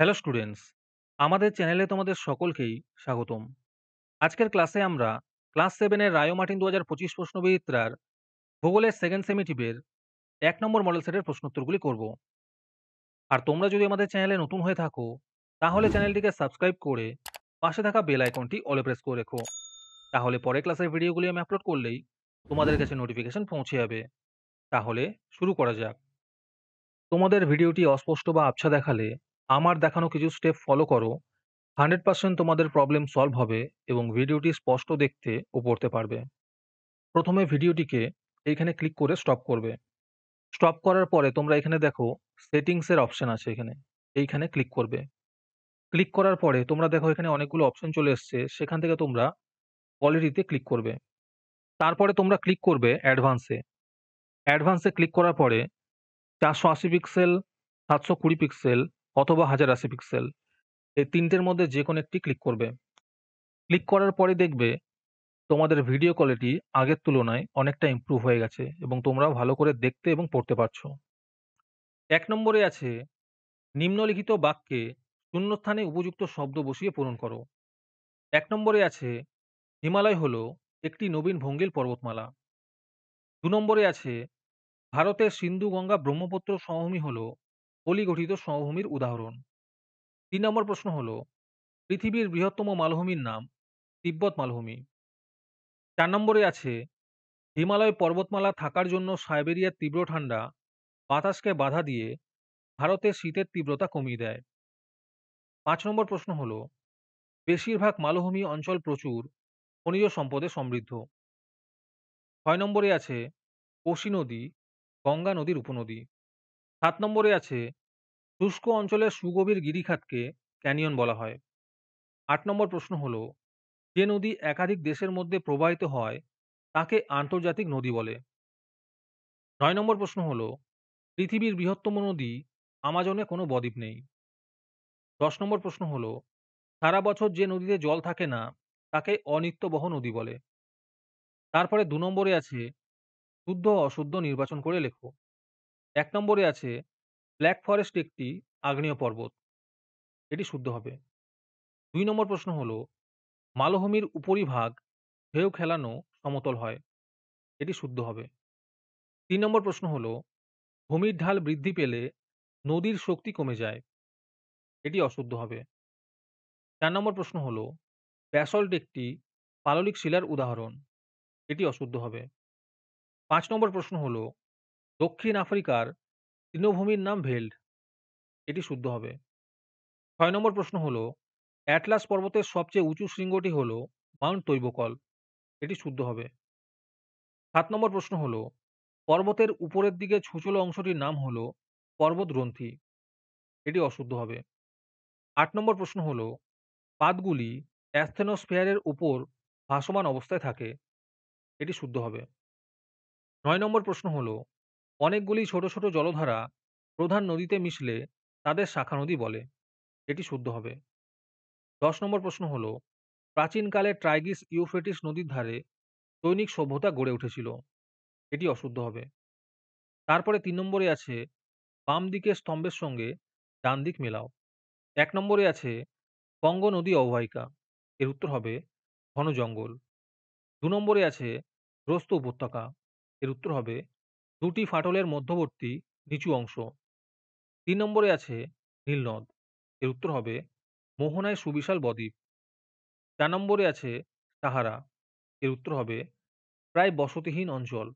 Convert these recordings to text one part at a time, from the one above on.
Hello students, আমাদের চ্যানেলে তোমাদের সকলকেই স্বাগতম। আজকের ক্লাসে আমরা ক্লাস 7 এর রায়ো মার্টিন ২০২৫ প্রশ্নবিচিত্রার ভূগোলের সেকেন্ড সেমিটিভের ১ নম্বর মডেল সেটের প্রশ্নোত্তরগুলি করব। আর তোমরা যদি আমাদের চ্যানেলে নতুন হয়ে থাকো, তাহলে চ্যানেলটিকে সাবস্ক্রাইব করে পাশে থাকা বেল আইকনটি অলে প্রেস করে রেখো। তাহলে পরের ক্লাসের ভিডিওগুলি আমি আপলোড করলেই তোমাদের কাছে নোটিফিকেশন পৌঁছে যাবে। তাহলে শুরু করা যাক। তোমাদের ভিডিওটি অস্পষ্ট বা আবছা দেখালে আমার দেখানো কিছু স্টেপ ফলো করো। 100% তোমাদের প্রবলেম সলভ হবে এবং ভিডিওটি স্পষ্ট দেখতে ও পড়তে পারবে। প্রথমে ভিডিওটিকে এইখানে ক্লিক করে স্টপ করবে। স্টপ করার পরে তোমরা এখানে দেখো সেটিংস এর অপশন আছে এখানে। এইখানে ক্লিক করবে। ক্লিক করার পরে তোমরা দেখো এখানে অনেকগুলো অপশন চলে এসছে। সেখান থেকে তোমরা কোয়ালিটিতে ক্লিক করবে। তারপরে তোমরা ক্লিক করবে অ্যাডভান্সে। অ্যাডভান্সে ক্লিক করার পরে 480 পিক্সেল, 720 পিক্সেল অথবা 1080 পিক্সেল এই তিনটের মধ্যে যে কোনো একটি ক্লিক করবে। ক্লিক করার পরে দেখবে তোমাদের ভিডিও কোয়ালিটি আগের তুলনায় অনেকটা ইমপ্রুভ হয়ে গেছে এবং তোমরাও ভালো করে দেখতে এবং পড়তে পারছো। ১ নম্বরে আছে নিম্নলিখিত বাক্যে শূন্যস্থানে উপযুক্ত শব্দ বসিয়ে পূরণ করো। ১ নম্বরে আছে হিমালয় হলো একটি নবীন ভঙ্গিল পর্বতমালা। ২ নম্বরে আছে ভারতের সিন্ধু গঙ্গা ব্রহ্মপুত্র সমভূমি হলো পলিগঠিত সমভূমির উদাহরণ। ৩ নম্বর প্রশ্ন হলো পৃথিবীর বৃহত্তম মালভূমির নাম তিব্বত মালভূমি। ৪ নম্বরে আছে হিমালয় পর্বতমালা থাকার জন্য সাইবেরিয়ার তীব্র ঠান্ডা বাতাসকে বাধা দিয়ে ভারতের শীতের তীব্রতা কমিয়ে দেয়। ৫ নম্বর প্রশ্ন হলো বেশিরভাগ মালভূমি অঞ্চল প্রচুর খনিজ সম্পদে সমৃদ্ধ। ৬ নম্বরে আছে কোশি নদী গঙ্গা নদীর উপনদী। ৭ নম্বরে আছে শুষ্ক অঞ্চলের সুগভীর গিরিখাতকে ক্যানিয়ন বলা হয়। ৮ নম্বর প্রশ্ন হলো যে নদী একাধিক দেশের মধ্যে প্রবাহিত হয় তাকে আন্তর্জাতিক নদী বলে। ৯ নম্বর প্রশ্ন হলো পৃথিবীর বৃহত্তম নদী আমাজনে কোনো বদ্বীপ নেই। ১০ নম্বর প্রশ্ন হলো সারা বছর যে নদীতে জল থাকে না তাকে অনিত্যবহ নদী বলে। তারপরে ২ নম্বরে আছে শুদ্ধ ও অশুদ্ধ নির্বাচন করে লেখো। ১ নম্বরে আছে ব্ল্যাক ফরেস্ট একটি আগ্নেয় পর্বত, এটি শুদ্ধ হবে। ২ নম্বর প্রশ্ন হলো মালভূমির উপরিভাগ ঢেউ খেলানো সমতল হয়, এটি শুদ্ধ হবে। ৩ নম্বর প্রশ্ন হলো ভূমির ঢাল বৃদ্ধি পেলে নদীর শক্তি কমে যায়, এটি অশুদ্ধ হবে। ৪ নম্বর প্রশ্ন হলো ব্যাসল্ট একটি পাললিক শিলার উদাহরণ, এটি অশুদ্ধ হবে। ৫ নম্বর প্রশ্ন হলো দক্ষিণ আফ্রিকার তৃণভূমির নাম ভেল্ড, এটি শুদ্ধ হবে। ৬ নম্বর প্রশ্ন হলো অ্যাটলাস পর্বতের সবচেয়ে উঁচু শৃঙ্গটি হলো মাউন্ট তৈবকল, এটি শুদ্ধ হবে। ৭ নম্বর প্রশ্ন হলো পর্বতের উপরের দিকে ছুচলো অংশটির নাম হলো পর্বতগ্রন্থি, এটি অশুদ্ধ হবে। ৮ নম্বর প্রশ্ন হলো পাতগুলি অ্যাসথেনোস্ফিয়ারের উপর ভাসমান অবস্থায় থাকে, এটি শুদ্ধ হবে। ৯ নম্বর প্রশ্ন হলো অনেকগুলি ছোট ছোট জলধারা প্রধান নদীতে মিশলে তাদের শাখা নদী বলে, এটি শুদ্ধ হবে। ১০ নম্বর প্রশ্ন হলো প্রাচীনকালে ট্রাইগ্রিস ইউফ্রেটিস নদীর ধারে দৈনিক সভ্যতা গড়ে উঠেছিল, এটি অশুদ্ধ হবে। তারপরে ৩ নম্বরে আছে বাম দিকের স্তম্ভের সঙ্গে ডান দিক মেলাও। ১ নম্বরে আছে গঙ্গা নদী অববাহিকা, এর উত্তর হবে ঘন জঙ্গল। ২ নম্বরে আছে প্রস্থ উপত্যকা, এর উত্তর হবে দুটি ফাটলের মধ্যবর্তী নিচু অংশ। ৩ নম্বরে আছে নীলনদ, এর উত্তর হবে মোহনায় সুবিশাল বদ্বীপ। ৪ নম্বরে আছে সাহারা, এর উত্তর হবে প্রায় বসতিহীন অঞ্চল।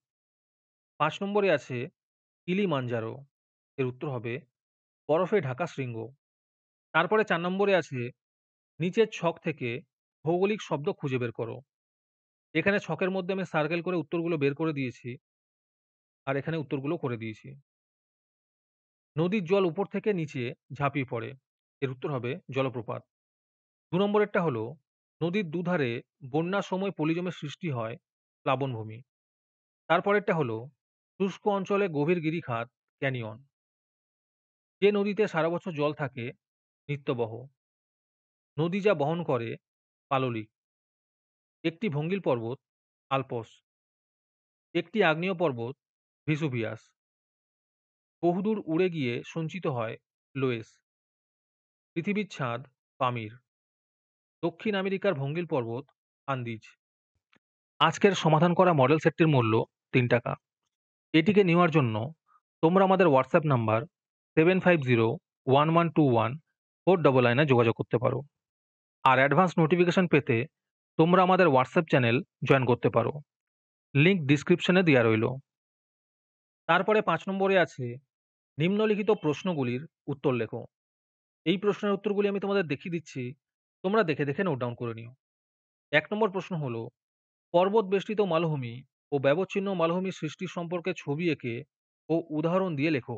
৫ নম্বরে আছে কিলিমাঞ্জারো, এর উত্তর হবে বরফে ঢাকা শৃঙ্গ। তারপরে ৪ নম্বরে আছে নিচের ছক থেকে ভৌগোলিক শব্দ খুঁজে বের করো। এখানে ছকের মধ্যে আমি সার্কেল করে উত্তরগুলো বের করে দিয়েছি আর এখানে উত্তরগুলো করে দিয়েছি। নদীর জল উপর থেকে নিচে ঝাঁপিয়ে পড়ে, এর উত্তর হবে জলপ্রপাত। ২ নম্বরেরটা হলো নদীর দুধারে বন্যার সময় পলিজমের সৃষ্টি হয় প্লাবনভূমি। তারপরেরটা হলো শুষ্ক অঞ্চলে গভীর গিরিখাত ক্যানিয়ন। যে নদীতে সারা বছর জল থাকে নিত্যবহ। নদী যা বহন করে পাললিক। একটি ভঙ্গিল পর্বত আল্পস। একটি আগ্নেয় পর্বত ভিসুভিয়াস। বহুদূর উড়ে গিয়ে সঞ্চিত হয় লোয়েস। পৃথিবীর ছাদ পামির, দক্ষিণ আমেরিকার ভঙ্গিল পর্বত আন্দিজ। আজকের সমাধান করা মডেল সেটটির মূল্য ৩ টাকা। এটিকে নেওয়ার জন্য তোমরা আমাদের হোয়াটসঅ্যাপ নাম্বার 7501121499 যোগাযোগ করতে পারো। আর অ্যাডভান্স নোটিফিকেশন পেতে তোমরা আমাদের হোয়াটসঅ্যাপ চ্যানেল জয়েন করতে পারো। লিংক ডিসক্রিপশনে দেওয়া রইল। তারপরে ৫ নম্বরে আছে নিম্নলিখিত প্রশ্নগুলির উত্তর লেখো। এই প্রশ্নের উত্তরগুলি আমি তোমাদের দেখিয়ে দিচ্ছি, তোমরা দেখে দেখে নোট ডাউন করে নিও। ১ নম্বর প্রশ্ন হলো, পর্বত বেষ্টিত মালভূমি ও ব্যবচ্ছিন্ন মালভূমির সৃষ্টি সম্পর্কে ছবি এঁকে ও উদাহরণ দিয়ে লেখো।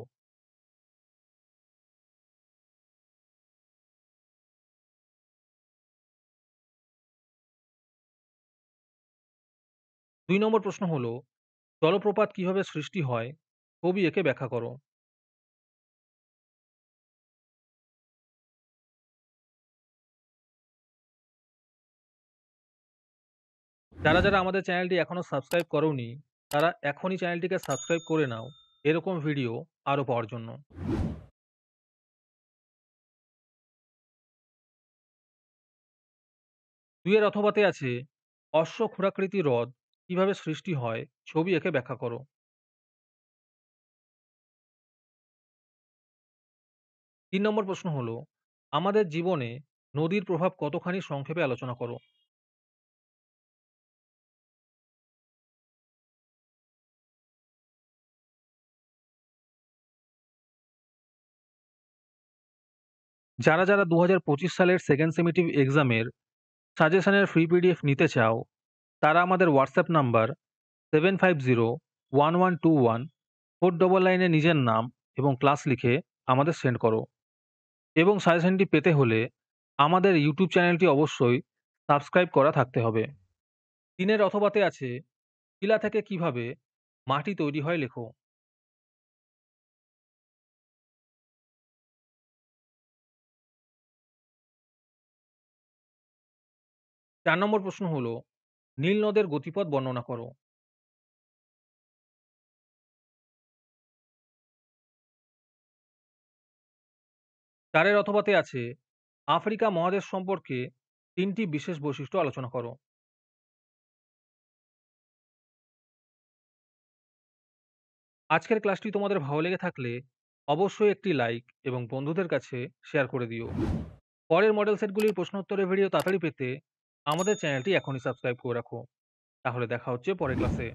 ২ নম্বর প্রশ্ন হলো, জলপ্রপাত কিভাবে সৃষ্টি হয় ছবি এঁকে ব্যাখ্যা করো। যারা আমাদের চ্যানেলটি এখনো সাবস্ক্রাইব করোনি, তারা এখনই চ্যানেলটিকে সাবস্ক্রাইব করে নাও এরকম ভিডিও আরও পাওয়ার জন্য। ২ এর অথবাতে আছে, অশ্বক্ষুরাকৃতি হ্রদ কিভাবে সৃষ্টি হয় ছবি এঁকে ব্যাখ্যা করো। ৩ নম্বর প্রশ্ন হলো, আমাদের জীবনে নদীর প্রভাব কতখানি সংক্ষেপে আলোচনা করো। যারা ২০২৫ সালের সেকেন্ড সেমেটিভ এক্সামের সাজেশনের ফ্রি পিডিএফ নিতে চাও, তারা আমাদের হোয়াটসঅ্যাপ নাম্বার 7501121499 এ নিজের নাম এবং ক্লাস লিখে আমাদের সেন্ড করো। এবং সাজেশনটি পেতে হলে আমাদের ইউটিউব চ্যানেলটি অবশ্যই সাবস্ক্রাইব করা থাকতে হবে। ৩ এর অথবাতে আছে, শিলা থেকে কিভাবে মাটি তৈরি হয় লেখো। ৪ নম্বর প্রশ্ন হলো, নীল নদের গতিপথ বর্ণনা করো। ৪ এর অথবাতে আছে, আফ্রিকা মহাদেশ সম্পর্কে ৩টি বিশেষ বৈশিষ্ট্য আলোচনা করো। আজকের ক্লাসটি তোমাদের ভালো লেগে থাকলে অবশ্যই একটি লাইক এবং বন্ধুদের কাছে শেয়ার করে দিও। পরের মডেল সেটগুলির প্রশ্নোত্তরের ভিডিও তাড়াতাড়ি পেতে আমাদের চ্যানেলটি এখনই সাবস্ক্রাইব করে রাখো। তাহলে দেখা হচ্ছে পরের ক্লাসে।